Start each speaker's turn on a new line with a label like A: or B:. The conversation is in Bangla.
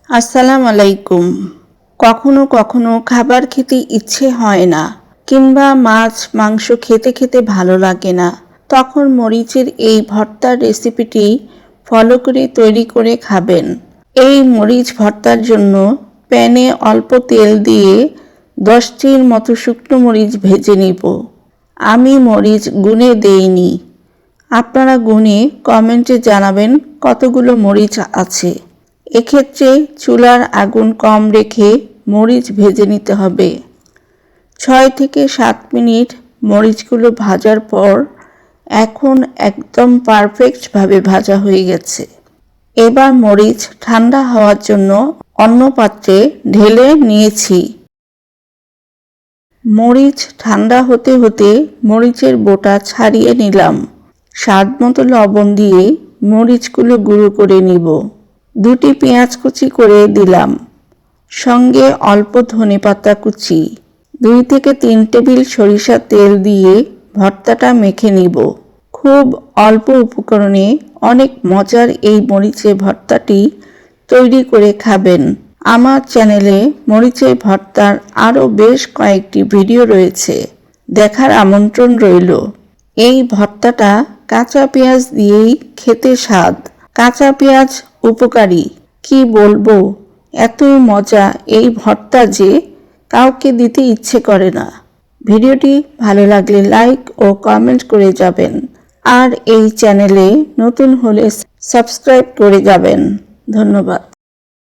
A: আসসালামু আলাইকুম। কখনো কখনো খাবার খেতে ইচ্ছে হয় না, কিংবা মাছ মাংস খেতে খেতে ভালো লাগে না, তখন মরিচের এই ভর্তার রেসিপিটি ফলো করে তৈরি করে খাবেন। এই মরিচ ভর্তার জন্য প্যানে অল্প তেল দিয়ে 10টির মতো শুকনো মরিচ ভেজে নিব। আমি মরিচ গুনে দেইনি, আপনারা গুনে কমেন্টে জানাবেন কতগুলো মরিচ আছে। এক্ষেত্রে চুলার আগুন কম রেখে মরিচ ভেজে নিতে হবে। 6 থেকে 7 মিনিট মরিচগুলো ভাজার পর এখন একদম পারফেক্টভাবে ভাজা হয়ে গেছে। এবার মরিচ ঠান্ডা হওয়ার জন্য অন্য পাত্রে ঢেলে নিয়েছি। মরিচ ঠান্ডা হতে হতে মরিচের বোটা ছাড়িয়ে নিলাম। স্বাদ মতো লবণ দিয়ে মরিচগুলো গুঁড়ো করে নিব। 2টি পেঁয়াজ কুচি করে দিলাম, সঙ্গে অল্প ধনেপাতা কুচি। 2 থেকে 3 টেবিল সরিষার তেল দিয়ে ভর্তাটা মেখে নিব। খুব অল্প উপকরণে অনেক মজার এই মরিচের ভর্তাটি তৈরি করে খাবেন। আমার চ্যানেলে মরিচের ভর্তার আরও বেশ কয়েকটি ভিডিও রয়েছে, দেখার আমন্ত্রণ রইল। এই ভর্তাটা কাঁচা পেঁয়াজ দিয়েই খেতে স্বাদ। কাঁচা পেঁয়াজ উপকারী, কি বলবো, এতই মজা এই ভর্তা যে কাউকে দিতে ইচ্ছে করে না। ভিডিওটি ভালো লাগলে লাইক ও কমেন্ট করে যাবেন, আর এই চ্যানেলে নতুন হলে সাবস্ক্রাইব করে যাবেন। ধন্যবাদ।